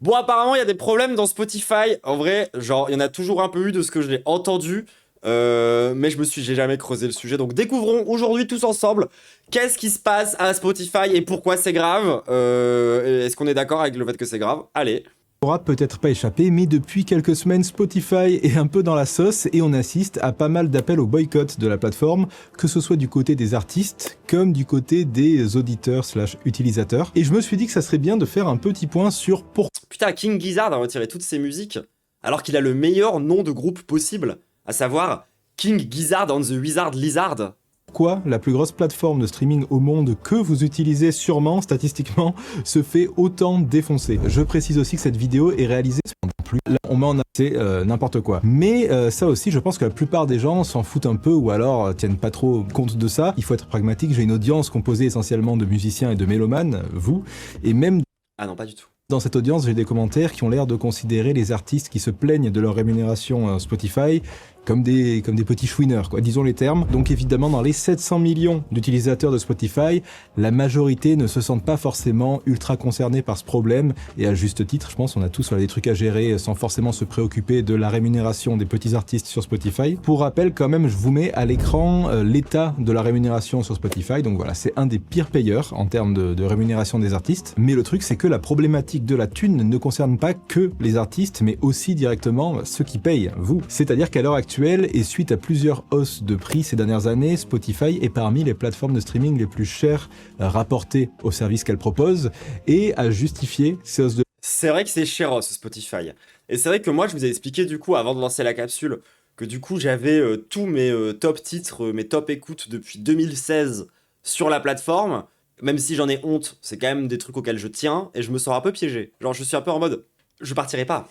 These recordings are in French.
Bon, apparemment, il y a des problèmes dans Spotify. En vrai, genre, il y en a toujours un peu eu de ce que je l'ai entendu. Mais j'ai jamais creusé le sujet. Donc, découvrons aujourd'hui tous ensemble qu'est-ce qui se passe à Spotify et pourquoi c'est grave. Est-ce qu'on est d'accord avec le fait que c'est grave? Allez. Aura peut-être pas échappé, mais depuis quelques semaines, Spotify est un peu dans la sauce et on assiste à pas mal d'appels au boycott de la plateforme, que ce soit du côté des artistes comme du côté des auditeurs/utilisateurs. Et je me suis dit que ça serait bien de faire un petit point sur pourquoi. Putain, King Gizzard a retiré toutes ses musiques alors qu'il a le meilleur nom de groupe possible, à savoir King Gizzard and the Wizard Lizard. Pourquoi la plus grosse plateforme de streaming au monde que vous utilisez sûrement statistiquement se fait autant défoncer. Je précise aussi que cette vidéo est réalisée plus. Là, on met en c'est n'importe quoi. Mais ça aussi, je pense que la plupart des gens s'en foutent un peu ou alors tiennent pas trop compte de ça. Il faut être pragmatique. J'ai une audience composée essentiellement de musiciens et de mélomanes, vous, et même... Ah non, pas du tout. Dans cette audience, j'ai des commentaires qui ont l'air de considérer les artistes qui se plaignent de leur rémunération Spotify comme des petits chouineurs, quoi, disons les termes. Donc évidemment, dans les 700 millions d'utilisateurs de Spotify, la majorité ne se sentent pas forcément ultra concernés par ce problème, et à juste titre, je pense qu'on a tous des trucs à gérer sans forcément se préoccuper de la rémunération des petits artistes sur Spotify. Pour rappel, quand même, je vous mets à l'écran l'état de la rémunération sur Spotify, donc voilà, c'est un des pires payeurs en termes de rémunération des artistes. Mais le truc, c'est que la problématique de la thune ne concerne pas que les artistes, mais aussi directement ceux qui payent, vous. C'est-à-dire qu'à l'heure actuelle, et suite à plusieurs hausses de prix ces dernières années, Spotify est parmi les plateformes de streaming les plus chères rapportées aux services qu'elle propose et a justifié ces hausses de... C'est vrai que c'est chéros Spotify. Et c'est vrai que moi je vous ai expliqué du coup avant de lancer la capsule que du coup j'avais tous mes top titres, mes top écoutes depuis 2016 sur la plateforme. Même si j'en ai honte, c'est quand même des trucs auxquels je tiens et je me sens un peu piégé. Genre je suis un peu en mode, je partirai pas.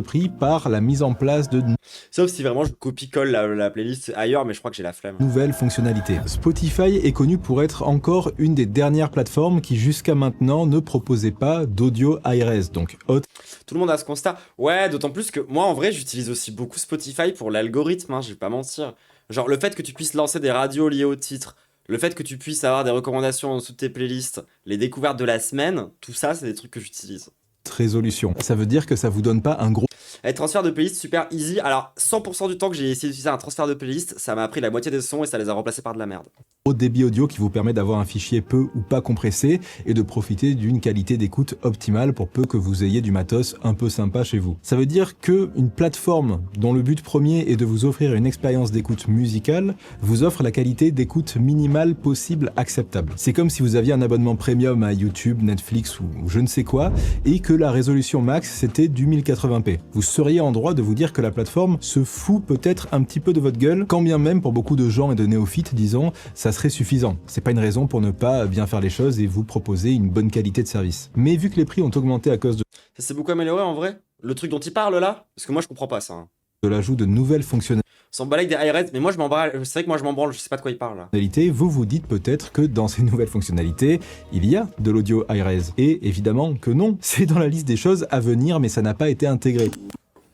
Prix par la mise en place de... Sauf si vraiment je copie-colle la playlist ailleurs, mais je crois que j'ai la flemme. Nouvelles fonctionnalités. Spotify est connu pour être encore une des dernières plateformes qui jusqu'à maintenant ne proposait pas d'audio hi-res, donc haute. Tout le monde a ce constat. Ouais, d'autant plus que moi en vrai j'utilise aussi beaucoup Spotify pour l'algorithme, hein, je vais pas mentir. Genre le fait que tu puisses lancer des radios liées au titre, le fait que tu puisses avoir des recommandations en dessous de tes playlists, les découvertes de la semaine, tout ça c'est des trucs que j'utilise. Résolution. Ça veut dire que ça vous donne pas un gros... Et transfert de playlist super easy. Alors 100% du temps que j'ai essayé d'utiliser un transfert de playlist, ça m'a pris la moitié des sons et ça les a remplacés par de la merde. Haut débit audio qui vous permet d'avoir un fichier peu ou pas compressé et de profiter d'une qualité d'écoute optimale pour peu que vous ayez du matos un peu sympa chez vous. Ça veut dire que une plateforme dont le but premier est de vous offrir une expérience d'écoute musicale vous offre la qualité d'écoute minimale possible acceptable. C'est comme si vous aviez un abonnement premium à YouTube, Netflix ou je ne sais quoi et que la résolution max c'était du 1080p. Vous seriez en droit de vous dire que la plateforme se fout peut-être un petit peu de votre gueule, quand bien même pour beaucoup de gens et de néophytes, disons, ça serait suffisant. C'est pas une raison pour ne pas bien faire les choses et vous proposer une bonne qualité de service. Mais vu que les prix ont augmenté à cause de... Ça s'est beaucoup amélioré en vrai? Le truc dont il parle là? Parce que moi je comprends pas ça. Hein. De l'ajout de nouvelles fonctionnalités. S'en balèque des hi-res, mais moi je m'en branle. C'est vrai que moi je m'en branle, je sais pas de quoi il parle là. Vous vous dites peut-être que dans ces nouvelles fonctionnalités, il y a de l'audio hi-res. Et évidemment que non, c'est dans la liste des choses à venir, mais ça n'a pas été intégré.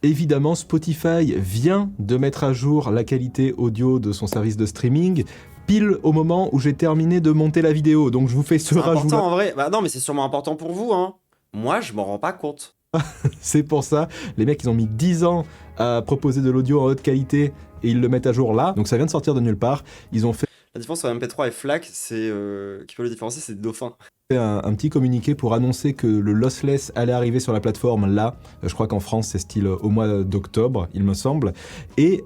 Évidemment, Spotify vient de mettre à jour la qualité audio de son service de streaming, pile au moment où j'ai terminé de monter la vidéo, donc je vous fais ce rajout. C'est important en vrai. Bah non, mais c'est sûrement important pour vous, hein. Moi, je m'en rends pas compte. C'est pour ça, les mecs, ils ont mis 10 ans à proposer de l'audio en haute qualité et ils le mettent à jour là, donc ça vient de sortir de nulle part. Ils ont fait... La différence entre MP3 et FLAC, c'est qui peut le différencier, c'est Dauphin. Un petit communiqué pour annoncer que le lossless allait arriver sur la plateforme là. Je crois qu'en France c'est style au mois d'octobre, il me semble. Et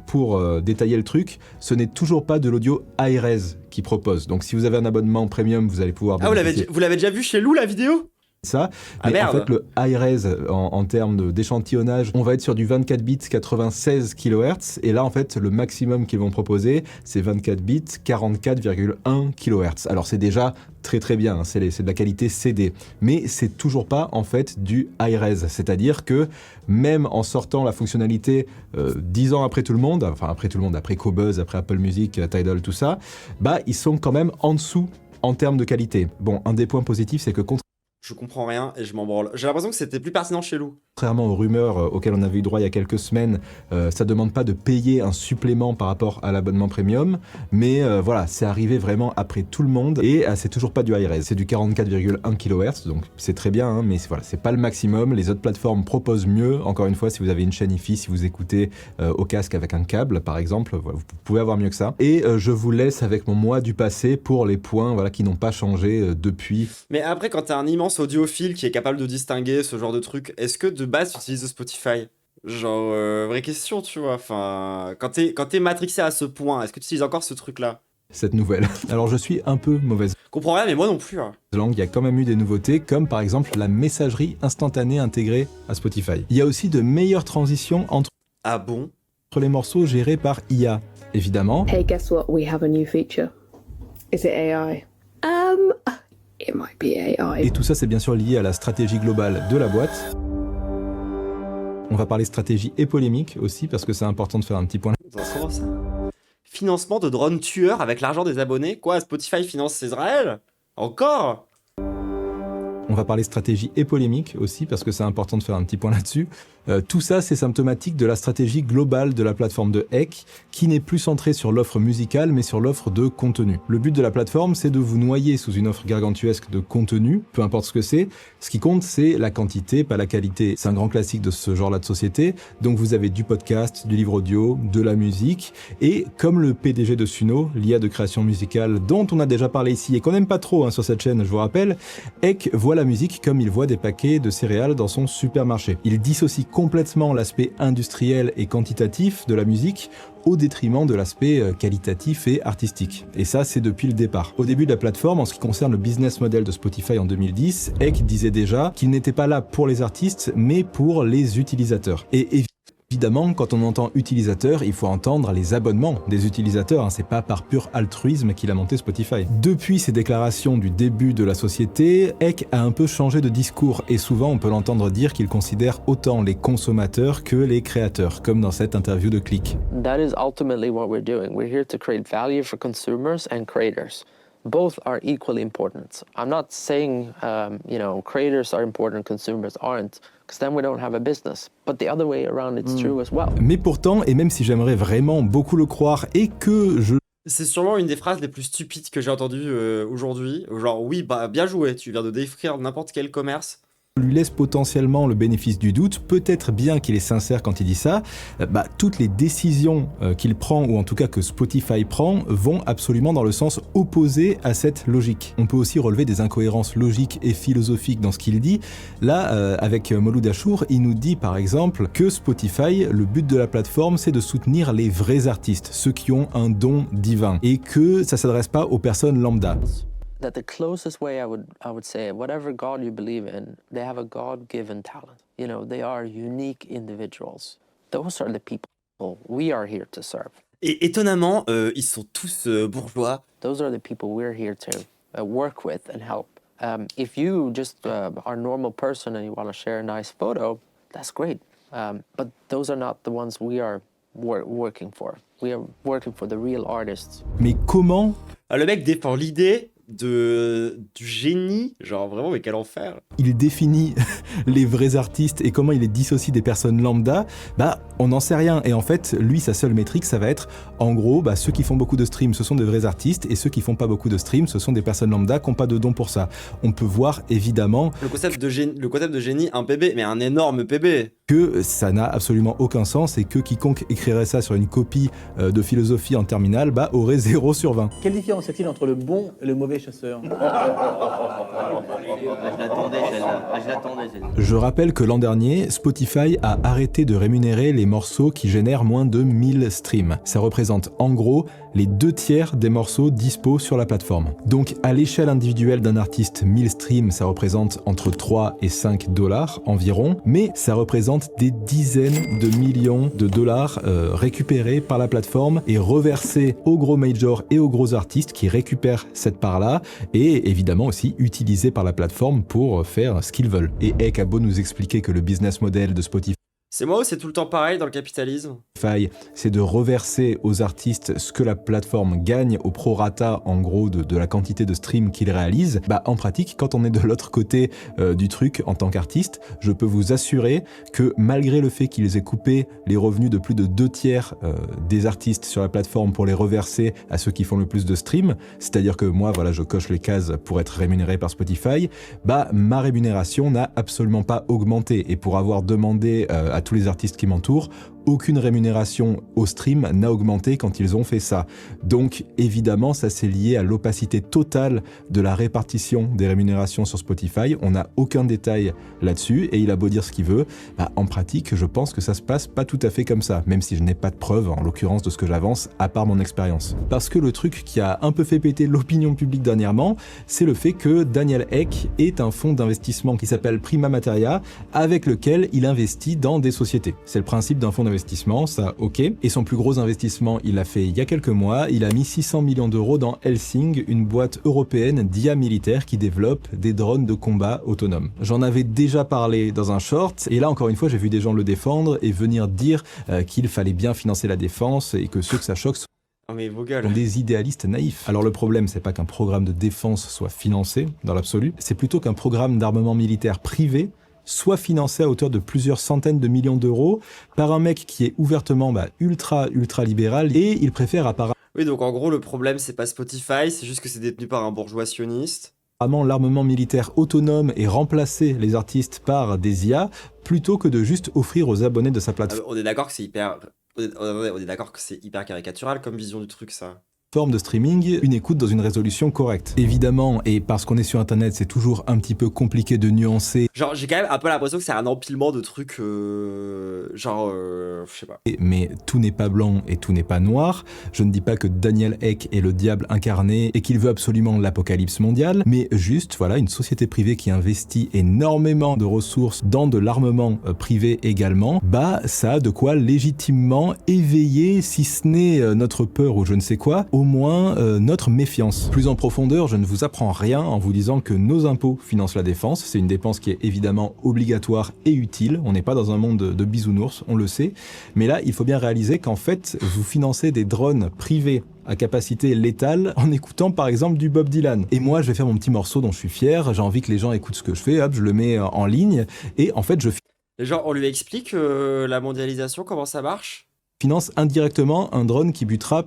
pour détailler le truc, ce n'est toujours pas de l'audio hi-res qui propose. Donc si vous avez un abonnement premium, vous allez pouvoir... Ah, vous l'avez déjà vu chez Lou la vidéo? Ça, mais en fait le hi-res en termes d'échantillonnage, on va être sur du 24 bits 96 kHz et là en fait le maximum qu'ils vont proposer c'est 24 bits 44,1 kHz. Alors c'est déjà très bien, hein, c'est de la qualité CD, mais c'est toujours pas en fait du hi-res, c'est-à-dire que même en sortant la fonctionnalité 10 ans après tout le monde, après Qobuz, après Apple Music, Tidal, tout ça, bah ils sont quand même en dessous en termes de qualité. Bon, un des points positifs c'est que je comprends rien et je m'en branle. J'ai l'impression que c'était plus pertinent chez Lou. Contrairement aux rumeurs auxquelles on avait eu droit il y a quelques semaines, ça demande pas de payer un supplément par rapport à l'abonnement premium, mais voilà, c'est arrivé vraiment après tout le monde et c'est toujours pas du high-res, c'est du 44,1 kHz, donc c'est très bien, hein, mais voilà, c'est pas le maximum. Les autres plateformes proposent mieux, encore une fois, si vous avez une chaîne hi-fi, si vous écoutez au casque avec un câble par exemple, voilà, vous pouvez avoir mieux que ça. Et je vous laisse avec mon moi du passé pour les points voilà, qui n'ont pas changé depuis. Mais après, quand t'es un immense audiophile qui est capable de distinguer ce genre de truc, est-ce que de base tu utilises Spotify? Genre, vraie question, tu vois. Enfin, quand t'es matrixé à ce point, est-ce que tu utilises encore ce truc-là? Cette nouvelle. Alors je suis un peu mauvaise Comprends rien, mais moi non plus. Hein. langue, il y a quand même eu des nouveautés, comme par exemple la messagerie instantanée intégrée à Spotify. Il y a aussi de meilleures transitions entre Ah bon? les morceaux gérés par IA, évidemment. Hey, guess what? We have a new feature. Is it AI? It might be AI. Et tout ça, c'est bien sûr lié à la stratégie globale de la boîte. On va parler stratégie et polémique aussi, parce que c'est important de faire un petit point. C'est trop ça. Financement de drones tueurs avec l'argent des abonnés? Quoi, Spotify finance Israël? Encore? On va parler stratégie et polémique aussi, parce que c'est important de faire un petit point là-dessus. Tout ça, c'est symptomatique de la stratégie globale de la plateforme de Ek, qui n'est plus centrée sur l'offre musicale, mais sur l'offre de contenu. Le but de la plateforme, c'est de vous noyer sous une offre gargantuesque de contenu, peu importe ce que c'est. Ce qui compte, c'est la quantité, pas la qualité. C'est un grand classique de ce genre-là de société. Donc vous avez du podcast, du livre audio, de la musique. Et comme le PDG de Suno, l'IA de création musicale, dont on a déjà parlé ici et qu'on n'aime pas trop sur cette chaîne, je vous rappelle, Ek voit la musique comme il voit des paquets de céréales dans son supermarché. Il dissocie complètement l'aspect industriel et quantitatif de la musique au détriment de l'aspect qualitatif et artistique. Et ça, c'est depuis le départ. Au début de la plateforme, en ce qui concerne le business model de Spotify en 2010, Ek disait déjà qu'il n'était pas là pour les artistes, mais pour les utilisateurs. Et évidemment, quand on entend utilisateur, il faut entendre les abonnements des utilisateurs, hein. C'est pas par pur altruisme qu'il a monté Spotify. Depuis ces déclarations du début de la société, Ek a un peu changé de discours et souvent on peut l'entendre dire qu'il considère autant les consommateurs que les créateurs, comme dans cette interview de Click. That is ultimately what we're doing. We're here to create value for consumers and creators. Both are equally important. I'm not saying, creators are important, consumers aren't, because then we don't have a business. But the other way around, it's true as well. Mais pourtant, et même si j'aimerais vraiment beaucoup le croire et que je... C'est sûrement une des phrases les plus stupides que j'ai entendues aujourd'hui. Genre, oui, bah bien joué, tu viens de décrire n'importe quel commerce. Lui laisse potentiellement le bénéfice du doute, peut-être bien qu'il est sincère quand il dit ça, toutes les décisions qu'il prend, ou en tout cas que Spotify prend, vont absolument dans le sens opposé à cette logique. On peut aussi relever des incohérences logiques et philosophiques dans ce qu'il dit. Là, avec Mouloud Achour, il nous dit par exemple que Spotify, le but de la plateforme, c'est de soutenir les vrais artistes, ceux qui ont un don divin, et que ça s'adresse pas aux personnes lambda. That the closest way I would say, whatever God you believe in, they have a God-given talent. You know, they are unique individuals. Those are the people we are here to serve. Et étonnamment, ils sont tous bourgeois. Those are the people we're here to work with and help. If you just are a normal person and you want to share a nice photo, that's great. But those are not the ones we are working for. We are working for the real artists. Mais comment Le mec défend l'idée du génie, genre vraiment, mais quel enfer. Il définit les vrais artistes et comment il les dissocie des personnes lambda, on n'en sait rien. Et en fait, lui, sa seule métrique, ça va être, en gros, ceux qui font beaucoup de streams, ce sont des vrais artistes, et ceux qui font pas beaucoup de streams, ce sont des personnes lambda qui n'ont pas de don pour ça. On peut voir, évidemment... Le concept de génie, un PB, mais un énorme PB. Que ça n'a absolument aucun sens et que quiconque écrirait ça sur une copie de philosophie en terminale, aurait 0 sur 20. Quelle différence y a-t-il entre le bon et le mauvais chasseur? Je l'attendais celle-là. Je rappelle que l'an dernier, Spotify a arrêté de rémunérer les morceaux qui génèrent moins de 1000 streams. Ça représente en gros les 2/3 des morceaux dispo sur la plateforme. Donc à l'échelle individuelle d'un artiste, 1000 streams, ça représente entre 3 et 5 dollars environ, mais ça représente des dizaines de millions de dollars récupérés par la plateforme et reversés aux gros majors et aux gros artistes qui récupèrent cette part-là et évidemment aussi utilisés par la plateforme pour faire ce qu'ils veulent. Et Ek a beau nous expliquer que le business model de Spotify C'est moi ou c'est tout le temps pareil dans le capitalisme? C'est de reverser aux artistes ce que la plateforme gagne au prorata, en gros, de la quantité de streams qu'ils réalisent. Bah, en pratique, quand on est de l'autre côté du truc en tant qu'artiste, je peux vous assurer que malgré le fait qu'ils aient coupé les revenus de plus de 2/3 des artistes sur la plateforme pour les reverser à ceux qui font le plus de streams, c'est-à-dire que moi, voilà, je coche les cases pour être rémunéré par Spotify, bah, ma rémunération n'a absolument pas augmenté. Et pour avoir demandé à tous les artistes qui m'entourent, aucune rémunération au stream n'a augmenté quand ils ont fait ça. Donc évidemment, ça c'est lié à l'opacité totale de la répartition des rémunérations sur Spotify. On n'a aucun détail là-dessus et il a beau dire ce qu'il veut, bah, en pratique, je pense que ça se passe pas tout à fait comme ça, même si je n'ai pas de preuves, en l'occurrence, de ce que j'avance, à part mon expérience. Parce que le truc qui a un peu fait péter l'opinion publique dernièrement, c'est le fait que Daniel Ek est un fonds d'investissement qui s'appelle Prima Materia, avec lequel il investit dans des sociétés. C'est le principe d'un fonds d'investissement, ça ok. Et son plus gros investissement, il l'a fait il y a quelques mois. Il a mis 600 millions d'euros dans Helsing, une boîte européenne d'IA militaire qui développe des drones de combat autonomes. J'en avais déjà parlé dans un short, et là encore une fois, j'ai vu des gens le défendre et venir dire qu'il fallait bien financer la défense et que ceux que ça choque sont Mais vos gueules. des idéalistes naïfs. Alors le problème, c'est pas qu'un programme de défense soit financé, dans l'absolu, c'est plutôt qu'un programme d'armement militaire privé soit financé à hauteur de plusieurs centaines de millions d'euros par un mec qui est ouvertement ultra libéral, et il préfère apparemment Oui, donc en gros, le problème, c'est pas Spotify, c'est juste que c'est détenu par un bourgeois sioniste. l'armement militaire autonome et remplacer les artistes par des IA, plutôt que de juste offrir aux abonnés de sa plateforme On est d'accord que c'est hyper... on est d'accord que c'est hyper caricatural comme vision du truc, ça. de streaming, une écoute dans une résolution correcte. Évidemment, et parce qu'on est sur internet, c'est toujours un petit peu compliqué de nuancer, Genre, j'ai quand même un peu l'impression que c'est un empilement de trucs... je sais pas. mais tout n'est pas blanc et tout n'est pas noir. Je ne dis pas que Daniel Ek est le diable incarné et qu'il veut absolument l'apocalypse mondiale, mais juste, voilà, une société privée qui investit énormément de ressources dans de l'armement privé également, bah, ça a de quoi légitimement éveiller, si ce n'est notre peur ou je ne sais quoi, au moins notre méfiance. Plus en profondeur, je ne vous apprends rien en vous disant que nos impôts financent la défense. C'est une dépense qui est évidemment obligatoire et utile. On n'est pas dans un monde de bisounours, on le sait. Mais là, il faut bien réaliser qu'en fait, vous financez des drones privés à capacité létale en écoutant par exemple du Bob Dylan. Et moi, je vais faire mon petit morceau dont je suis fier. J'ai envie que les gens écoutent ce que je fais. Hop, je le mets en ligne. Et en fait, je Et genre, on lui explique la mondialisation, comment ça marche? finance indirectement un drone qui butera.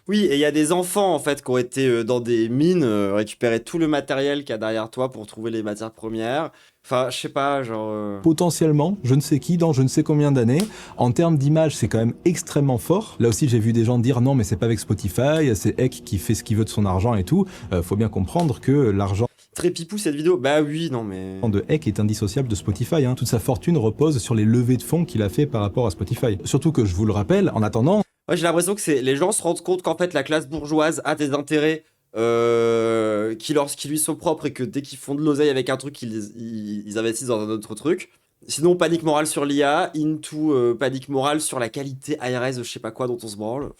Oui, et il y a des enfants, en fait, qui ont été dans des mines, récupérer tout le matériel qu'il y a derrière toi pour trouver les matières premières. Enfin, je sais pas, genre... Potentiellement, je ne sais qui, dans je ne sais combien d'années. En termes d'image, c'est quand même extrêmement fort. Là aussi, j'ai vu des gens dire non, mais c'est pas avec Spotify, c'est Ek qui fait ce qu'il veut de son argent et tout. Faut bien comprendre que l'argent Très pipou, cette vidéo. Bah oui, non, mais... de Ek est indissociable de Spotify. Toute sa fortune repose sur les levées de fonds qu'il a fait par rapport à Spotify. Surtout que, je vous le rappelle, en attendant, Ouais, j'ai l'impression que les gens se rendent compte qu'en fait, la classe bourgeoise a des intérêts qui lui sont propres et que dès qu'ils font de l'oseille avec un truc, ils investissent dans un autre truc. Sinon, panique morale sur l'IA, panique morale sur la qualité ARS, je sais pas quoi, dont on se branle.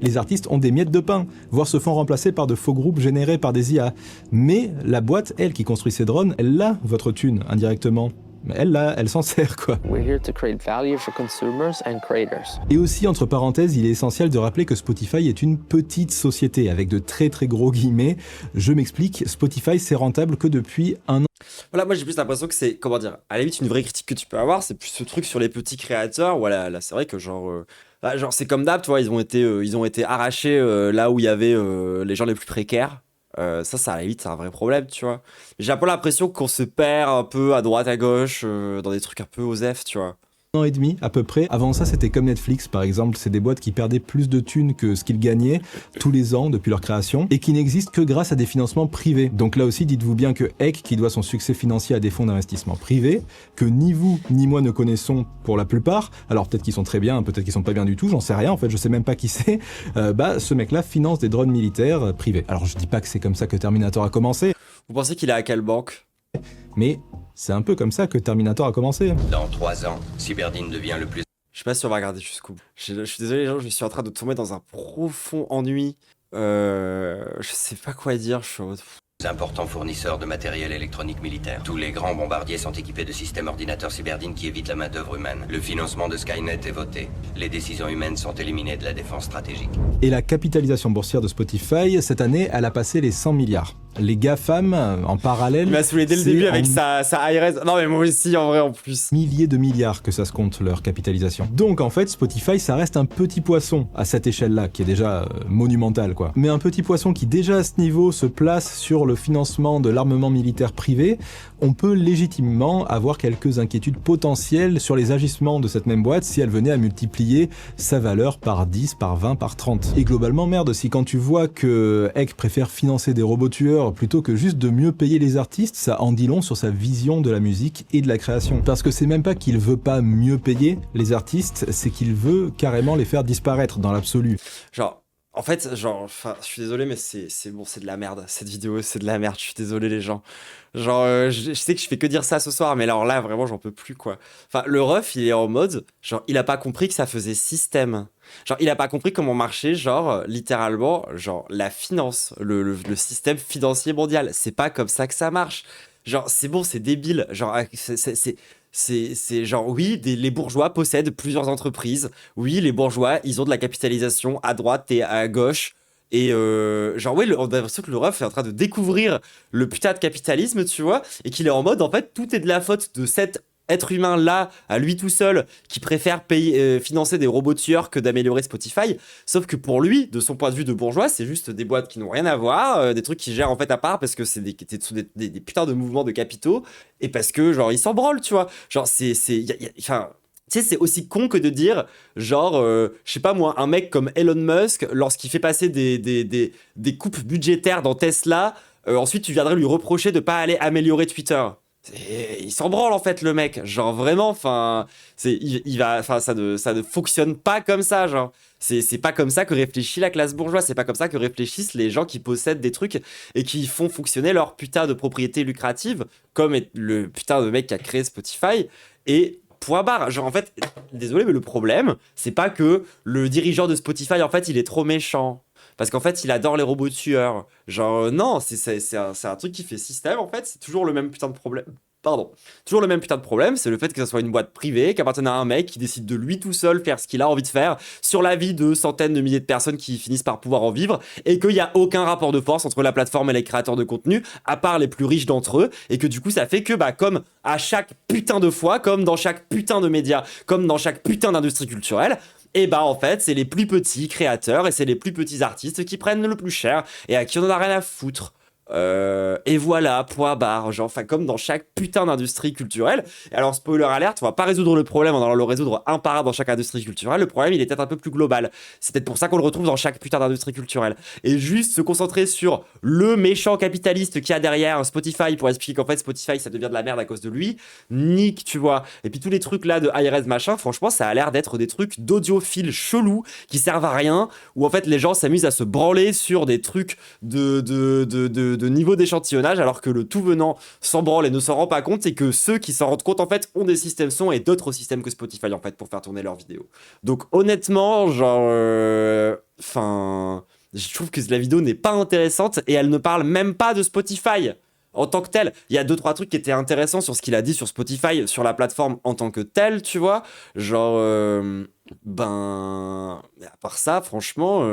les artistes ont des miettes de pain, voire se font remplacer par de faux groupes générés par des IA. Mais la boîte, elle, qui construit ces drones, elle a votre thune, indirectement. Elle s'en sert, quoi. We're here to create value for consumers and creators. Et aussi, entre parenthèses, il est essentiel de rappeler que Spotify est une petite société, avec de très très gros guillemets. Je m'explique, Spotify, c'est rentable que depuis un an. Voilà, moi j'ai plus l'impression que c'est, comment dire, à la limite, une vraie critique que tu peux avoir, c'est plus ce truc sur les petits créateurs. Voilà, là c'est vrai que genre c'est comme d'hab, tu vois, ils ont été arrachés là où il y avait les gens les plus précaires. Ça, à la limite, c'est un vrai problème, tu vois. J'ai un peu l'impression qu'on se perd un peu à droite, à gauche, dans des trucs un peu osef, tu vois. An et demi à peu près. Avant ça, c'était comme Netflix par exemple, c'est des boîtes qui perdaient plus de thunes que ce qu'ils gagnaient tous les ans depuis leur création et qui n'existent que grâce à des financements privés. Donc là aussi, dites-vous bien que Ek, qui doit son succès financier à des fonds d'investissement privés, que ni vous ni moi ne connaissons pour la plupart, alors peut-être qu'ils sont très bien, peut-être qu'ils sont pas bien du tout, j'en sais rien, en fait je sais même pas qui c'est, ce mec-là finance des drones militaires privés. Alors je dis pas que c'est comme ça que Terminator a commencé, Vous pensez qu'il est à quelle banque? mais c'est un peu comme ça que Terminator a commencé. Dans 3 ans, Cyberdine devient le plus Je sais pas si on va regarder jusqu'au bout. Je suis désolé, les gens, je suis en train de tomber dans un profond ennui. Je sais pas quoi dire. Je suis en mode... importants fournisseurs de matériel électronique militaire. Tous les grands bombardiers sont équipés de systèmes ordinateurs Cyberdine qui évitent la main-d'œuvre humaine. Le financement de Skynet est voté. Les décisions humaines sont éliminées de la défense stratégique. Et la capitalisation boursière de Spotify, cette année, elle a passé les 100 milliards. Les GAFAM, en parallèle... Il m'a saoulé dès le c'est début avec en sa high-res. Non, mais moi aussi, en vrai, en plus. milliers de milliards que ça se compte, leur capitalisation. Donc en fait, Spotify, ça reste un petit poisson à cette échelle-là, qui est déjà monumentale, quoi. Mais un petit poisson qui, déjà à ce niveau, se place sur le financement de l'armement militaire privé, on peut légitimement avoir quelques inquiétudes potentielles sur les agissements de cette même boîte si elle venait à multiplier sa valeur par 10, par 20, par 30. Et globalement, merde, si quand tu vois que Eck préfère financer des robots tueurs plutôt que juste de mieux payer les artistes, ça en dit long sur sa vision de la musique et de la création. Parce que c'est même pas qu'il veut pas mieux payer les artistes, c'est qu'il veut carrément les faire disparaître dans l'absolu. Genre, en fait, genre, enfin, je suis désolé, mais c'est bon, c'est de la merde. Cette vidéo, c'est de la merde. Je suis désolé, les gens. Genre, je sais que je fais que dire ça ce soir, mais alors là, vraiment, j'en peux plus, quoi. Enfin, le ref, il est en mode, genre, il a pas compris que ça faisait système. Genre, il a pas compris comment marchait, genre, littéralement, genre, la finance, le système financier mondial. C'est pas comme ça que ça marche. Genre, c'est bon, c'est débile. Genre, c'est genre, oui, les bourgeois possèdent plusieurs entreprises. Oui, les bourgeois, ils ont de la capitalisation à droite et à gauche. Et genre, ouais, on a l'impression que le ref est en train de découvrir le putain de capitalisme, tu vois, et qu'il est en mode, en fait, tout est de la faute de cet être humain là, à lui tout seul, qui préfère payer, financer des robots tueurs que d'améliorer Spotify. Sauf que pour lui, de son point de vue de bourgeois, c'est juste des boîtes qui n'ont rien à voir, des trucs qui gèrent en fait à part parce que c'est des putains de mouvements de capitaux et parce que genre ils s'en branlent, tu vois. Genre enfin. Tu sais, c'est aussi con que de dire, genre, je sais pas moi, un mec comme Elon Musk, lorsqu'il fait passer des coupes budgétaires dans Tesla, ensuite tu viendrais lui reprocher de pas aller améliorer Twitter. Il s'en branle en fait le mec, genre vraiment, enfin, ça ne fonctionne pas comme ça, genre. C'est pas comme ça que réfléchit la classe bourgeoise, c'est pas comme ça que réfléchissent les gens qui possèdent des trucs et qui font fonctionner leur putain de propriété lucrative, comme le putain de mec qui a créé Spotify, et point barre. Genre en fait, désolé, mais le problème, c'est pas que le dirigeant de Spotify, en fait, il est trop méchant. Parce qu'en fait, il adore les robots tueurs. Genre, non, c'est un truc qui fait système, en fait. C'est toujours le même putain de problème. Pardon. Toujours le même putain de problème, c'est le fait que ça soit une boîte privée, qui appartienne à un mec qui décide de lui tout seul faire ce qu'il a envie de faire sur la vie de centaines de milliers de personnes qui finissent par pouvoir en vivre, et qu'il n'y a aucun rapport de force entre la plateforme et les créateurs de contenu, à part les plus riches d'entre eux, et que du coup ça fait que, bah, comme à chaque putain de fois, comme dans chaque putain de média, comme dans chaque putain d'industrie culturelle, et bah en fait c'est les plus petits créateurs et c'est les plus petits artistes qui prennent le plus cher et à qui on en a rien à foutre. Et voilà, point barre, genre, enfin, comme dans chaque putain d'industrie culturelle. Et alors, spoiler alert, on va pas résoudre le problème en allant le résoudre un par un dans chaque industrie culturelle. Le problème, il est peut-être un peu plus global. C'est peut-être pour ça qu'on le retrouve dans chaque putain d'industrie culturelle. Et juste se concentrer sur le méchant capitaliste qu'il y a derrière Spotify pour expliquer qu'en fait, Spotify, ça devient de la merde à cause de lui. Nick, tu vois. Et puis tous les trucs là de IRS machin, franchement, ça a l'air d'être des trucs d'audiophiles chelous qui servent à rien, où en fait, les gens s'amusent à se branler sur des trucs de niveau d'échantillonnage, alors que le tout venant s'en branle et ne s'en rend pas compte, et que ceux qui s'en rendent compte en fait ont des systèmes son et d'autres systèmes que Spotify en fait pour faire tourner leurs vidéos. Donc honnêtement, genre, enfin, je trouve que la vidéo n'est pas intéressante et elle ne parle même pas de Spotify en tant que tel. Il y a 2-3 trucs qui étaient intéressants sur ce qu'il a dit sur Spotify, sur la plateforme en tant que tel, tu vois. Genre, à part ça, franchement,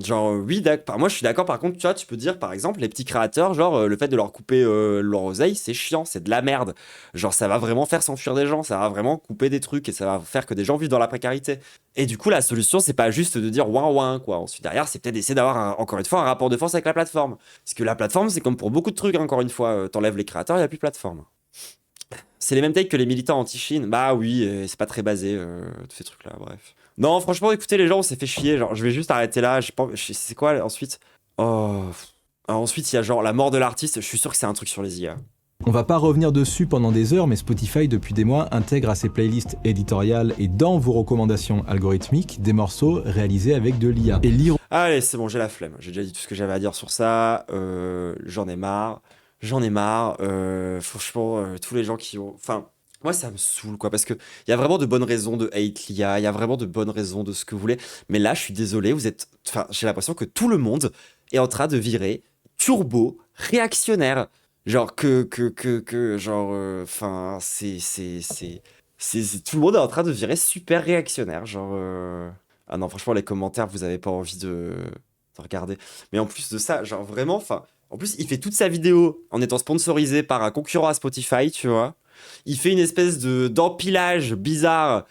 genre, oui, moi je suis d'accord. Par contre, tu vois, tu peux dire par exemple, les petits créateurs, genre, le fait de leur couper leur oseille, c'est chiant, c'est de la merde. Genre, ça va vraiment faire s'enfuir des gens, ça va vraiment couper des trucs et ça va faire que des gens vivent dans la précarité. Et du coup, la solution, c'est pas juste de dire ouin ouin, quoi. Ensuite, derrière, c'est peut-être d'essayer d'avoir encore une fois un rapport de force avec la plateforme. Parce que la plateforme, c'est comme pour beaucoup de trucs, encore une fois, t'enlèves les créateurs, il n'y a plus de plateforme. C'est les mêmes takes que les militants anti-Chine. Bah oui, c'est pas très basé, tous ces trucs-là, bref. Non, franchement, écoutez, les gens, on s'est fait chier. Genre, je vais juste arrêter là. C'est quoi ensuite? Oh. Alors, ensuite, il y a genre la mort de l'artiste. Je suis sûr que c'est un truc sur les IA. On va pas revenir dessus pendant des heures, mais Spotify, depuis des mois, intègre à ses playlists éditoriales et dans vos recommandations algorithmiques des morceaux réalisés avec de l'IA. Et lire... Allez, c'est bon, j'ai la flemme. J'ai déjà dit tout ce que j'avais à dire sur ça. J'en ai marre. Franchement, tous les gens qui ont... Enfin... Moi, ça me saoule, quoi, parce qu'il y a vraiment de bonnes raisons de hate l'IA, il y a vraiment de bonnes raisons de ce que vous voulez. Mais là, je suis désolé, j'ai l'impression que tout le monde est en train de virer turbo réactionnaire. Genre genre, enfin, tout le monde est en train de virer super réactionnaire. Genre, ah non, franchement, les commentaires, vous avez pas envie de regarder. Mais en plus de ça, genre vraiment, enfin, en plus, il fait toute sa vidéo en étant sponsorisé par un concurrent à Spotify, tu vois. Il fait une espèce d'empilage bizarre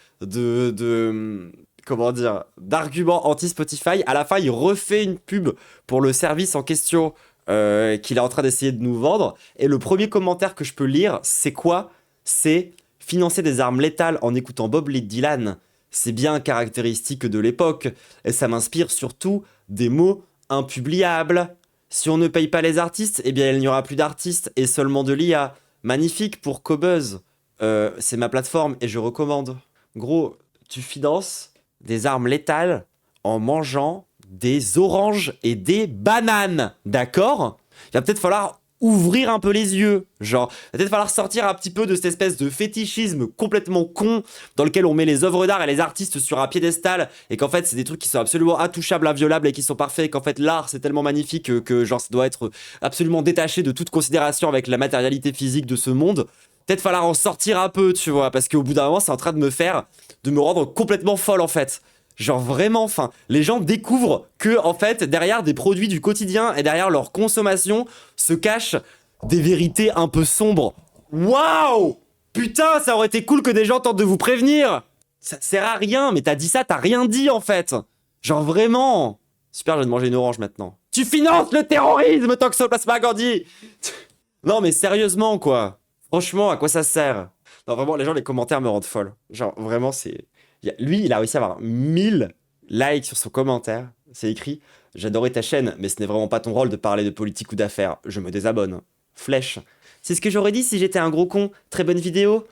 comment dire, d'arguments anti-Spotify. À la fin, il refait une pub pour le service en question qu'il est en train d'essayer de nous vendre. Et le premier commentaire que je peux lire, c'est quoi? C'est financer des armes létales en écoutant Bob Dylan. C'est bien caractéristique de l'époque. Et ça m'inspire surtout des mots impubliables. Si on ne paye pas les artistes, eh bien il n'y aura plus d'artistes et seulement de l'IA. Magnifique pour Cobuzz. C'est ma plateforme et je recommande. Gros, tu finances des armes létales en mangeant des oranges et des bananes, d'accord? Il va peut-être falloir ouvrir un peu les yeux, genre, il va peut-être falloir sortir un petit peu de cette espèce de fétichisme complètement con dans lequel on met les œuvres d'art et les artistes sur un piédestal et qu'en fait c'est des trucs qui sont absolument intouchables, inviolables et qui sont parfaits et qu'en fait l'art c'est tellement magnifique que genre ça doit être absolument détaché de toute considération avec la matérialité physique de ce monde. Peut-être falloir en sortir un peu, tu vois, parce qu'au bout d'un moment c'est en train de me rendre complètement folle en fait. Genre vraiment, enfin, les gens découvrent que, en fait, derrière des produits du quotidien et derrière leur consommation se cachent des vérités un peu sombres. Waouh! Putain, ça aurait été cool que des gens tentent de vous prévenir! Ça sert à rien, mais t'as dit ça, t'as rien dit en fait! Genre vraiment! Super, je viens de manger une orange maintenant. Tu finances le terrorisme, Toxo Plasma Gandhi! Non, mais sérieusement, quoi! Franchement, à quoi ça sert? Non, vraiment, les gens, les commentaires me rendent folle. Genre, vraiment, c'est. Lui, il a réussi à avoir 1000 likes sur son commentaire. C'est écrit « J'adorais ta chaîne, mais ce n'est vraiment pas ton rôle de parler de politique ou d'affaires. Je me désabonne. » Flèche. C'est ce que j'aurais dit si j'étais un gros con. Très bonne vidéo.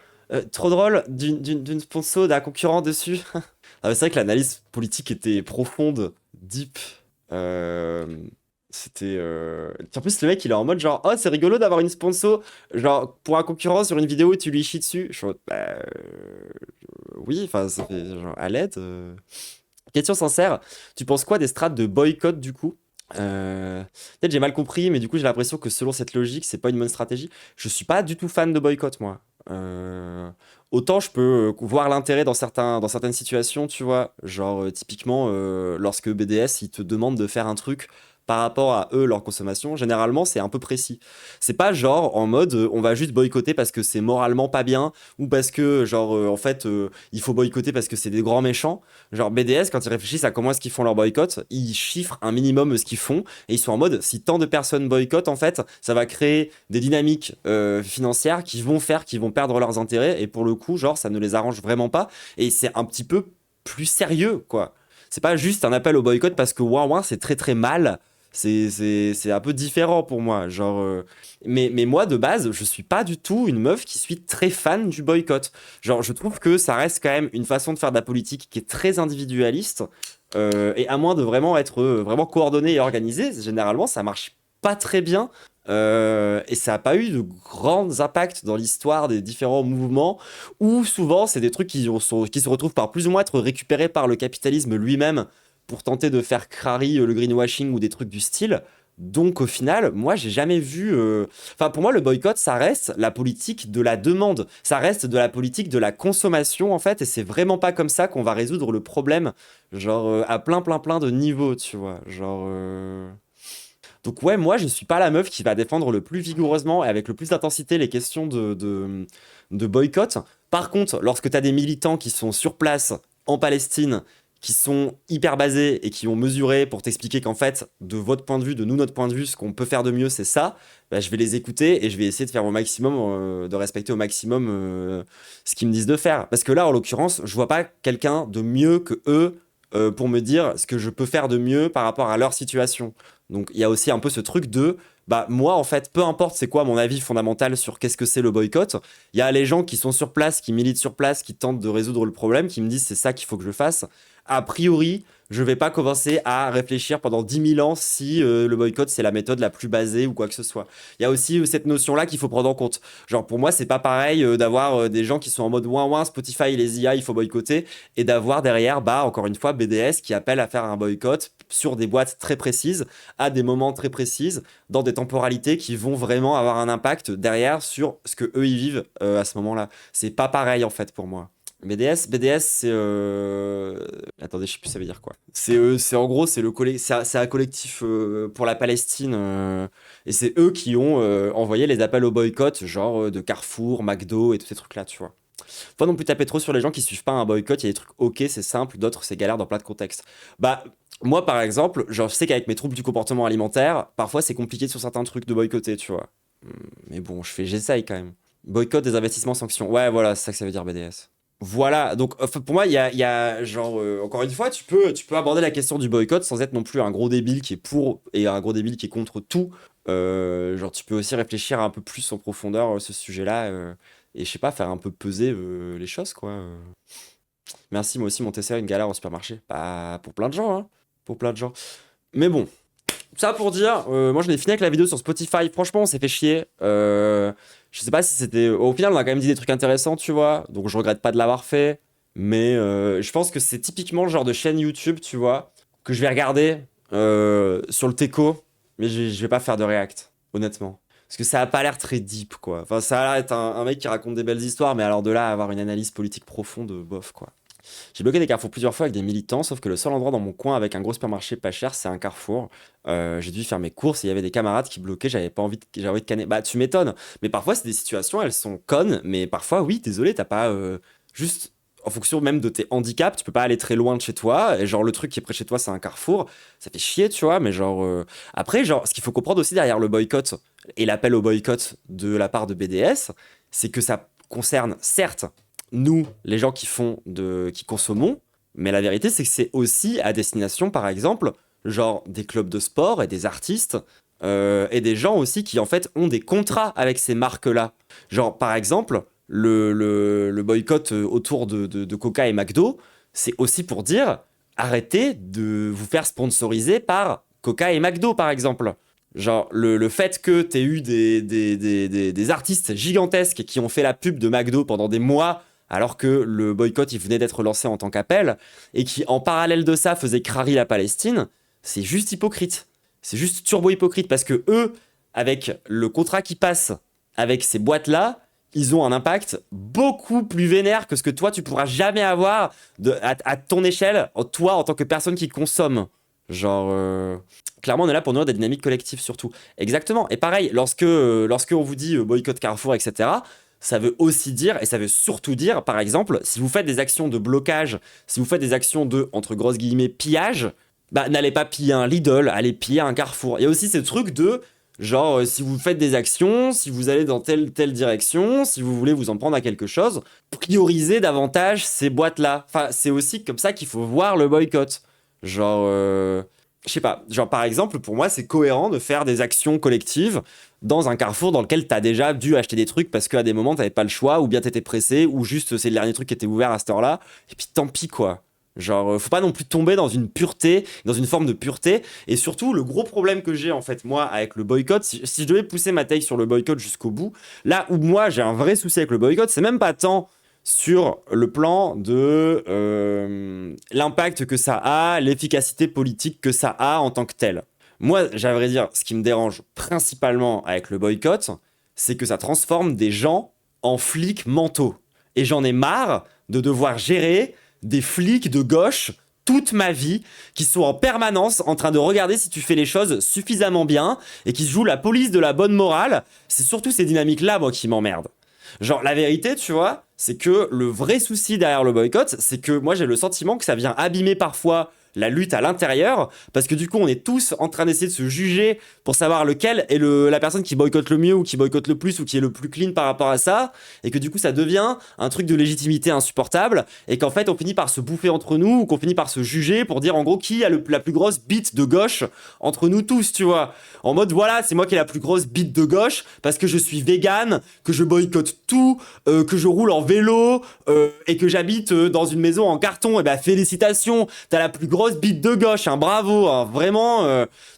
Trop drôle. D'une sponsor, d'un concurrent dessus. Ah, c'est vrai que l'analyse politique était profonde, deep. C'était... En plus, le mec, il est en mode genre « Oh, c'est rigolo d'avoir une sponsor genre pour un concurrent sur une vidéo et tu lui chies dessus. » Je suis en mode, bah... oui, enfin, ça fait genre à l'aide. Question sincère, tu penses quoi des strates de boycott du coup? Peut-être j'ai mal compris, mais du coup j'ai l'impression que selon cette logique, c'est pas une bonne stratégie. Je suis pas du tout fan de boycott, moi. Autant je peux voir l'intérêt dans certaines situations, tu vois. Genre, typiquement, lorsque BDS, ils te demandent de faire un truc par rapport à eux, leur consommation, généralement, c'est un peu précis. C'est pas genre en mode on va juste boycotter parce que c'est moralement pas bien ou parce que, genre, en fait, il faut boycotter parce que c'est des grands méchants. Genre, BDS, quand ils réfléchissent à comment est-ce qu'ils font leur boycott, ils chiffrent un minimum ce qu'ils font et ils sont en mode si tant de personnes boycottent, en fait, ça va créer des dynamiques financières qui vont perdre leurs intérêts et pour le coup, genre, ça ne les arrange vraiment pas et c'est un petit peu plus sérieux, quoi. C'est pas juste un appel au boycott parce que ouin c'est très très mal. C'est un peu différent pour moi, genre... Mais moi, de base, je suis pas du tout une meuf qui suis très fan du boycott. Genre, je trouve que ça reste quand même une façon de faire de la politique qui est très individualiste. Et à moins de vraiment être vraiment coordonné et organisé, généralement, ça marche pas très bien. Et ça n'a pas eu de grands impacts dans l'histoire des différents mouvements, où souvent, c'est des trucs qui se retrouvent par plus ou moins être récupérés par le capitalisme lui-même, pour tenter de faire crari le greenwashing ou des trucs du style. Donc au final, moi j'ai jamais vu... Enfin pour moi le boycott ça reste la politique de la demande, ça reste de la politique de la consommation en fait et c'est vraiment pas comme ça qu'on va résoudre le problème, genre à plein de niveaux tu vois, genre... Donc ouais moi je suis pas la meuf qui va défendre le plus vigoureusement et avec le plus d'intensité les questions de boycott. Par contre lorsque t'as des militants qui sont sur place en Palestine qui sont hyper basés et qui ont mesuré pour t'expliquer qu'en fait, de votre point de vue, de nous, notre point de vue, ce qu'on peut faire de mieux, c'est ça, bah, je vais les écouter et je vais essayer de faire au maximum, de respecter au maximum ce qu'ils me disent de faire. Parce que là, en l'occurrence, je vois pas quelqu'un de mieux que eux pour me dire ce que je peux faire de mieux par rapport à leur situation. Donc, il y a aussi un peu ce truc de... Bah moi en fait, peu importe c'est quoi mon avis fondamental sur qu'est-ce que c'est le boycott, il y a les gens qui sont sur place, qui militent sur place, qui tentent de résoudre le problème, qui me disent c'est ça qu'il faut que je fasse. a priori, je vais pas commencer à réfléchir pendant 10 000 ans si le boycott c'est la méthode la plus basée ou quoi que ce soit. Il y a aussi cette notion-là qu'il faut prendre en compte. Genre pour moi, c'est pas pareil d'avoir des gens qui sont en mode ouin ouin, Spotify et les IA, il faut boycotter, et d'avoir derrière, bah encore une fois, BDS qui appelle à faire un boycott sur des boîtes très précises, à des moments très précises, dans des temporalités qui vont vraiment avoir un impact derrière sur ce que eux ils vivent à ce moment-là. C'est pas pareil en fait pour moi. BDS, c'est attendez, je sais plus ça veut dire quoi. C'est en gros, c'est un collectif pour la Palestine et c'est eux qui ont envoyé les appels au boycott, genre de Carrefour, McDo et tous ces trucs-là, tu vois. Faut pas non plus taper trop sur les gens qui suivent pas un boycott. Il y a des trucs ok, c'est simple, d'autres c'est galère dans plein de contextes. Bah moi par exemple, genre je sais qu'avec mes troubles du comportement alimentaire, parfois c'est compliqué sur certains trucs de boycotter, tu vois. Mais bon, j'essaye quand même. Boycott des investissements sanctions. Ouais, voilà, c'est ça que ça veut dire BDS. Voilà, donc pour moi, il y a genre, encore une fois, tu peux aborder la question du boycott sans être non plus un gros débile qui est pour et un gros débile qui est contre tout. Genre, tu peux aussi réfléchir un peu plus en profondeur ce sujet-là et je sais pas, faire un peu peser les choses, quoi. Merci, moi aussi, mon TCA, une galère au supermarché. Bah, pour plein de gens, hein. Pour plein de gens. Mais bon, ça pour dire, moi je l'ai fini avec la vidéo sur Spotify. Franchement, on s'est fait chier. Je sais pas si c'était. Au final, on a quand même dit des trucs intéressants, tu vois. Donc je regrette pas de l'avoir fait. Mais je pense que c'est typiquement le genre de chaîne YouTube, tu vois, que je vais regarder sur le Teco. Mais je vais pas faire de react, honnêtement. Parce que ça a pas l'air très deep, quoi. Enfin, ça a l'air d'être un mec qui raconte des belles histoires, mais alors de là à avoir une analyse politique profonde, bof, quoi. J'ai bloqué des carrefours plusieurs fois avec des militants, sauf que le seul endroit dans mon coin avec un gros supermarché pas cher, c'est un carrefour. J'ai dû faire mes courses et il y avait des camarades qui bloquaient, j'avais envie de canner. Bah, tu m'étonnes. Mais parfois, c'est des situations, elles sont connes, mais parfois, oui, désolé, t'as pas. Juste en fonction même de tes handicaps, tu peux pas aller très loin de chez toi. Et genre, le truc qui est près de chez toi, c'est un carrefour. Ça fait chier, tu vois, mais genre. Après, genre, ce qu'il faut comprendre aussi derrière le boycott et l'appel au boycott de la part de BDS, c'est que ça concerne, certes, nous, les gens qui consommons, mais la vérité, c'est que c'est aussi à destination, par exemple, genre des clubs de sport et des artistes, et des gens aussi qui, en fait, ont des contrats avec ces marques-là. Genre, par exemple, le boycott autour de Coca et McDo, c'est aussi pour dire, arrêtez de vous faire sponsoriser par Coca et McDo, par exemple. Genre, le fait que t'aies eu des artistes gigantesques qui ont fait la pub de McDo pendant des mois, alors que le boycott, il venait d'être lancé en tant qu'appel, et qui, en parallèle de ça, faisait crari la Palestine, c'est juste hypocrite. C'est juste turbo-hypocrite, parce que eux, avec le contrat qui passe avec ces boîtes-là, ils ont un impact beaucoup plus vénère que ce que toi, tu pourras jamais avoir à ton échelle, toi, en tant que personne qui consomme. Genre, clairement, on est là pour nourrir des dynamiques collectives, surtout. Exactement. Et pareil, lorsque on vous dit boycott Carrefour, etc., ça veut aussi dire, et ça veut surtout dire, par exemple, si vous faites des actions de blocage, si vous faites des actions de, entre grosses guillemets, pillage, bah n'allez pas piller un Lidl, allez piller un Carrefour. Il y a aussi ce truc de, genre, si vous faites des actions, si vous allez dans telle direction, si vous voulez vous en prendre à quelque chose, priorisez davantage ces boîtes-là. Enfin, c'est aussi comme ça qu'il faut voir le boycott. Genre, je sais pas, genre par exemple, pour moi, c'est cohérent de faire des actions collectives dans un carrefour dans lequel t'as déjà dû acheter des trucs parce qu'à des moments t'avais pas le choix, ou bien t'étais pressé, ou juste c'est le dernier truc qui était ouvert à cette heure-là, et puis tant pis quoi. Genre, faut pas non plus tomber dans une pureté, dans une forme de pureté, et surtout, le gros problème que j'ai en fait, moi, avec le boycott, si je devais pousser ma take sur le boycott jusqu'au bout, là où moi j'ai un vrai souci avec le boycott, c'est même pas tant sur le plan de l'impact que ça a, l'efficacité politique que ça a en tant que tel. Moi, j'aimerais dire, ce qui me dérange principalement avec le boycott, c'est que ça transforme des gens en flics mentaux. Et j'en ai marre de devoir gérer des flics de gauche toute ma vie, qui sont en permanence en train de regarder si tu fais les choses suffisamment bien, et qui se jouent la police de la bonne morale. C'est surtout ces dynamiques-là, moi, qui m'emmerdent. Genre, la vérité, tu vois, c'est que le vrai souci derrière le boycott, c'est que moi, j'ai le sentiment que ça vient abîmer parfois la lutte à l'intérieur, parce que du coup on est tous en train d'essayer de se juger pour savoir lequel est la personne qui boycotte le mieux ou qui boycotte le plus ou qui est le plus clean par rapport à ça, et que du coup ça devient un truc de légitimité insupportable, et qu'en fait on finit par se bouffer entre nous, ou qu'on finit par se juger pour dire en gros qui a la plus grosse bite de gauche entre nous tous, tu vois. En mode voilà, c'est moi qui ai la plus grosse bite de gauche parce que je suis vegan, que je boycotte tout, que je roule en vélo et que j'habite dans une maison en carton. Et ben félicitations, t'as la plus grosse bite de gauche, hein, bravo, hein, vraiment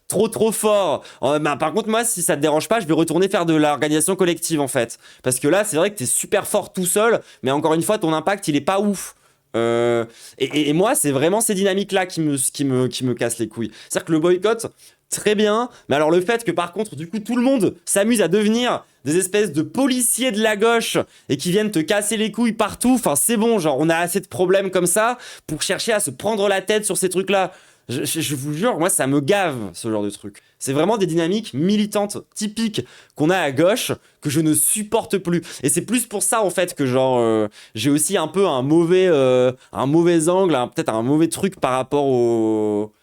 trop fort. Par contre moi, si ça te dérange pas, je vais retourner faire de l'organisation collective en fait, parce que là c'est vrai que t'es super fort tout seul, mais encore une fois ton impact il est pas ouf. Et moi c'est vraiment ces dynamiques là qui me cassent les couilles. C'est-à-dire que le boycott, très bien, mais alors le fait que par contre du coup tout le monde s'amuse à devenir des espèces de policiers de la gauche et qui viennent te casser les couilles partout, enfin c'est bon, genre on a assez de problèmes comme ça pour chercher à se prendre la tête sur ces trucs là. Je vous jure, moi ça me gave ce genre de truc. C'est vraiment des dynamiques militantes typiques qu'on a à gauche que je ne supporte plus. Et c'est plus pour ça en fait que genre j'ai aussi un peu un mauvais angle, peut-être un mauvais truc par rapport au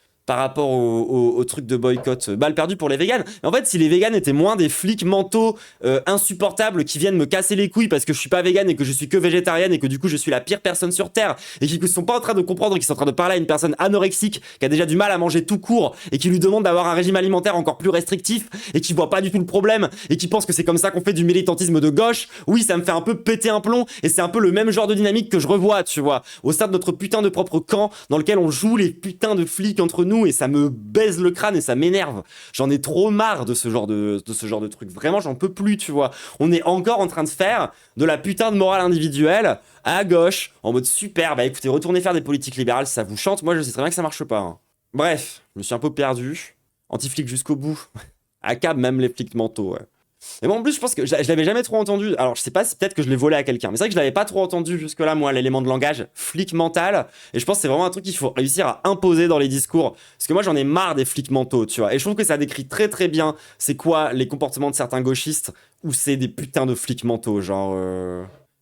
truc de boycott. Balle perdue pour les véganes. Mais en fait, si les véganes étaient moins des flics mentaux insupportables qui viennent me casser les couilles parce que je suis pas végane et que je suis que végétarienne et que du coup je suis la pire personne sur Terre et qui ne sont pas en train de comprendre et qui sont en train de parler à une personne anorexique qui a déjà du mal à manger tout court et qui lui demande d'avoir un régime alimentaire encore plus restrictif et qui voit pas du tout le problème et qui pense que c'est comme ça qu'on fait du militantisme de gauche, oui, ça me fait un peu péter un plomb et c'est un peu le même genre de dynamique que je revois, tu vois, au sein de notre putain de propre camp dans lequel on joue les putains de flics entre nous. Et ça me baise le crâne et ça m'énerve. J'en ai trop marre de ce genre de truc. Vraiment, j'en peux plus, tu vois. On est encore en train de faire de la putain de morale individuelle à gauche, en mode super, bah écoutez, retournez faire des politiques libérales, ça vous chante. Moi, je sais très bien que ça marche pas. Hein. Bref, je me suis un peu perdu. Anti-flic jusqu'au bout. À câble, même les flics mentaux, ouais. Mais bon, en plus, je pense que je l'avais jamais trop entendu. Alors, je sais pas si peut-être que je l'ai volé à quelqu'un. Mais c'est vrai que je l'avais pas trop entendu jusque-là, moi, l'élément de langage flic mental. Et je pense que c'est vraiment un truc qu'il faut réussir à imposer dans les discours. Parce que moi, j'en ai marre des flics mentaux, tu vois. Et je trouve que ça décrit très très bien c'est quoi les comportements de certains gauchistes où c'est des putains de flics mentaux. Genre.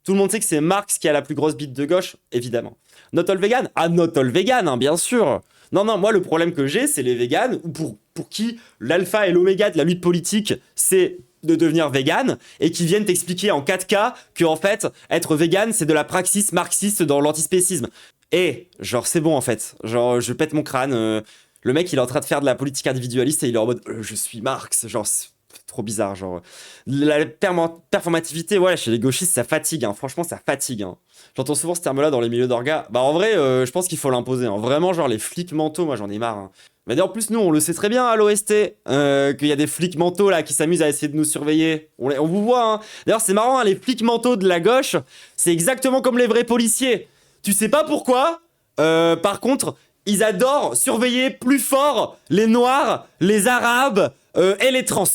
Tout le monde sait que c'est Marx qui a la plus grosse bite de gauche, évidemment. Not all vegan? Ah, not all vegan, hein, bien sûr. Non, moi, le problème que j'ai, c'est les véganes, ou pour qui l'alpha et l'oméga de la lutte politique, c'est de devenir vegan, et qui viennent t'expliquer en 4K que, en fait, être vegan, c'est de la praxis marxiste dans l'antispécisme. Et, genre, c'est bon, en fait. Genre, je pète mon crâne. Le mec, il est en train de faire de la politique individualiste, et il est en mode je suis Marx. Genre, c'est trop bizarre, genre. La performativité, ouais, chez les gauchistes, ça fatigue, hein. Franchement, ça fatigue, hein. J'entends souvent ce terme-là dans les milieux d'orga. Bah, en vrai, je pense qu'il faut l'imposer, hein. Vraiment, genre, les flics mentaux, moi, j'en ai marre, hein. Mais d'ailleurs, en plus, nous, on le sait très bien à l'OST, qu'il y a des flics mentaux, là, qui s'amusent à essayer de nous surveiller. On vous voit, hein. D'ailleurs, c'est marrant, hein, les flics mentaux de la gauche, c'est exactement comme les vrais policiers. Tu sais pas pourquoi, par contre, ils adorent surveiller plus fort les Noirs, les Arabes et les trans.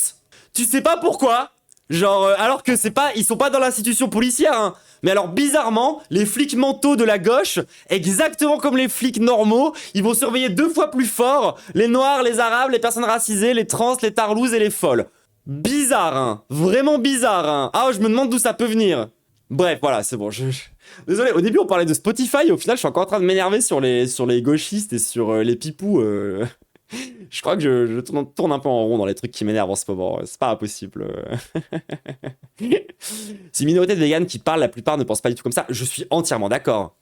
Tu sais pas pourquoi, genre, alors que ils sont pas dans l'institution policière, hein. Mais alors, bizarrement, les flics mentaux de la gauche, exactement comme les flics normaux, ils vont surveiller 2 fois plus fort les Noirs, les Arabes, les personnes racisées, les trans, les tarlouses et les folles. Bizarre, hein. Vraiment bizarre, hein. Ah, je me demande d'où ça peut venir. Bref, voilà, c'est bon. Désolé, au début, on parlait de Spotify, et au final, je suis encore en train de m'énerver sur les gauchistes et sur les pipous. Je crois que je tourne un peu en rond dans les trucs qui m'énervent en ce moment. C'est pas impossible. C'est une minorité de véganes qui parlent, la plupart ne pensent pas du tout comme ça. Je suis entièrement d'accord.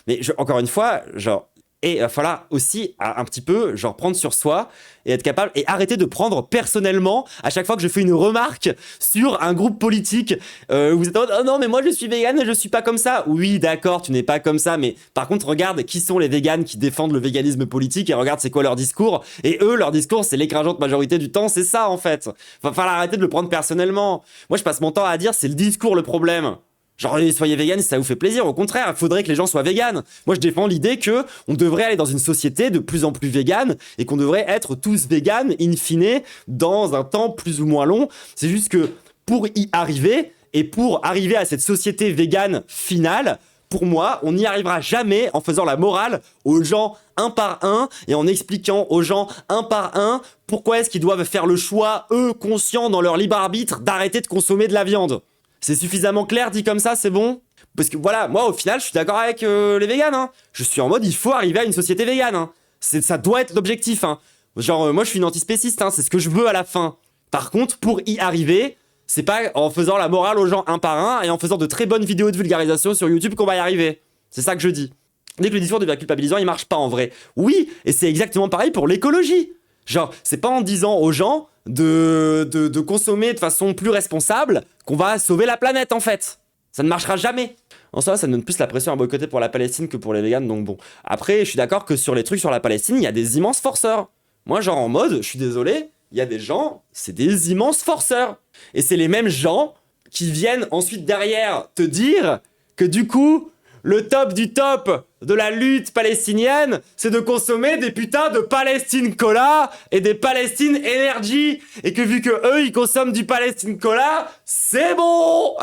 Mais encore une fois, genre, et il va falloir aussi un petit peu genre prendre sur soi et être capable et arrêter de prendre personnellement à chaque fois que je fais une remarque sur un groupe politique. Vous êtes en mode, oh non mais moi je suis végane et je suis pas comme ça. Oui d'accord, tu n'es pas comme ça, mais par contre regarde qui sont les véganes qui défendent le véganisme politique et regarde c'est quoi leur discours. Et eux leur discours c'est l'écrasante majorité du temps, c'est ça en fait. Va falloir arrêter de le prendre personnellement. Moi je passe mon temps à dire c'est le discours le problème. Genre, soyez vegan si ça vous fait plaisir. Au contraire, il faudrait que les gens soient véganes. Moi, je défends l'idée que on devrait aller dans une société de plus en plus végane et qu'on devrait être tous véganes, in fine, dans un temps plus ou moins long. C'est juste que pour y arriver, et pour arriver à cette société végane finale, pour moi, on n'y arrivera jamais en faisant la morale aux gens un par un et en expliquant aux gens un par un pourquoi est-ce qu'ils doivent faire le choix, eux, conscients dans leur libre arbitre, d'arrêter de consommer de la viande. C'est suffisamment clair dit comme ça, c'est bon ? Parce que voilà, moi au final, je suis d'accord avec les véganes. Hein. Je suis en mode, il faut arriver à une société végane. Hein. Ça doit être l'objectif. Hein. Genre, moi je suis une antispéciste, hein. C'est ce que je veux à la fin. Par contre, pour y arriver, c'est pas en faisant la morale aux gens un par un et en faisant de très bonnes vidéos de vulgarisation sur YouTube qu'on va y arriver. C'est ça que je dis. Dès que le discours devient culpabilisant, il marche pas en vrai. Oui, et c'est exactement pareil pour l'écologie. Genre, c'est pas en disant aux gens de consommer de façon plus responsable qu'on va sauver la planète en fait. Ça ne marchera jamais. En soi, ça donne plus la pression à boycotter pour la Palestine que pour les véganes, donc bon. Après, je suis d'accord que sur les trucs sur la Palestine, il y a des immenses forceurs. Moi, genre en mode, je suis désolé, il y a des gens, c'est des immenses forceurs. Et c'est les mêmes gens qui viennent ensuite derrière te dire que du coup, le top du top de la lutte palestinienne, c'est de consommer des putains de Palestine Cola et des Palestine Energy. Et que vu que eux, ils consomment du Palestine Cola, c'est bon.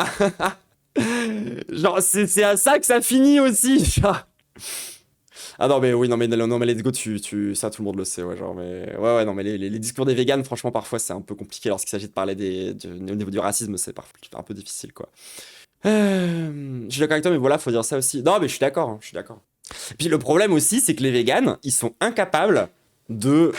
Genre, c'est à ça que ça finit aussi, genre. Ah non mais oui, non mais let's go, ça tout le monde le sait, ouais, genre, mais ouais, non mais les discours des véganes, franchement parfois c'est un peu compliqué lorsqu'il s'agit de parler au niveau du racisme, c'est parfois un peu difficile quoi. Je suis d'accord avec toi, mais voilà, faut dire ça aussi. Non mais je suis d'accord, hein, je suis d'accord. Puis le problème aussi, c'est que les véganes, ils sont incapables de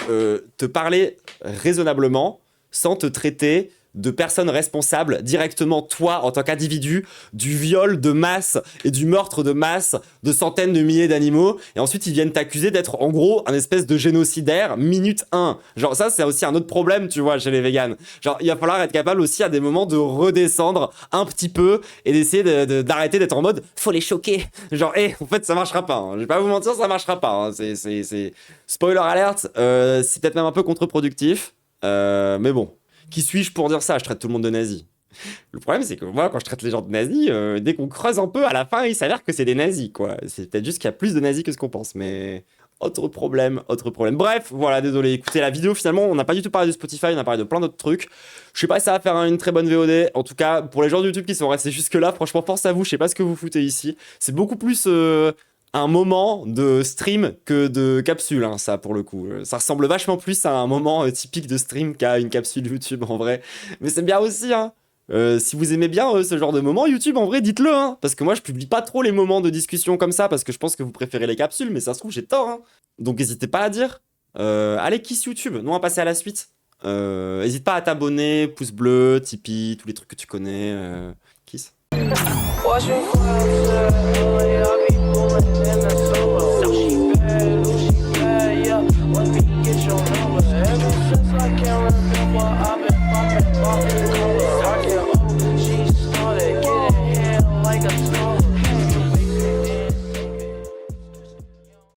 te parler raisonnablement sans te traiter de personnes responsables directement, toi, en tant qu'individu, du viol de masse et du meurtre de masse de centaines de milliers d'animaux. Et ensuite, ils viennent t'accuser d'être, en gros, un espèce de génocidaire minute 1. Genre, ça, c'est aussi un autre problème, tu vois, chez les véganes. Genre, il va falloir être capable aussi, à des moments, de redescendre un petit peu et d'essayer d'arrêter d'être en mode « faut les choquer ». Genre, en fait, ça marchera pas. Hein. Je vais pas vous mentir, ça marchera pas. Hein. C'est... Spoiler alert, c'est peut-être même un peu contre-productif. Mais bon. Qui suis-je pour dire ça? Je traite tout le monde de nazis. Le problème, c'est que moi, quand je traite les gens de nazis, dès qu'on creuse un peu, à la fin, il s'avère que c'est des nazis, quoi. C'est peut-être juste qu'il y a plus de nazis que ce qu'on pense, mais... Autre problème. Bref, voilà, désolé. Écoutez, la vidéo, finalement, on n'a pas du tout parlé de Spotify, on a parlé de plein d'autres trucs. Je sais pas si ça va faire une très bonne VOD. En tout cas, pour les gens de YouTube qui sont restés jusque-là, franchement, force à vous, je sais pas ce que vous foutez ici. C'est beaucoup plus... un moment de stream que de capsule, hein, ça pour le coup. Ça ressemble vachement plus à un moment typique de stream qu'à une capsule YouTube en vrai. Mais c'est bien aussi, hein. Si vous aimez bien ce genre de moment YouTube, en vrai, dites-le, hein. Parce que moi, je publie pas trop les moments de discussion comme ça parce que je pense que vous préférez les capsules, mais ça se trouve, j'ai tort, hein. Donc n'hésitez pas à dire. Allez, kiss YouTube. Nous, on va passer à la suite. N'hésite pas à t'abonner, pouce bleu, Tipeee, tous les trucs que tu connais. Kiss.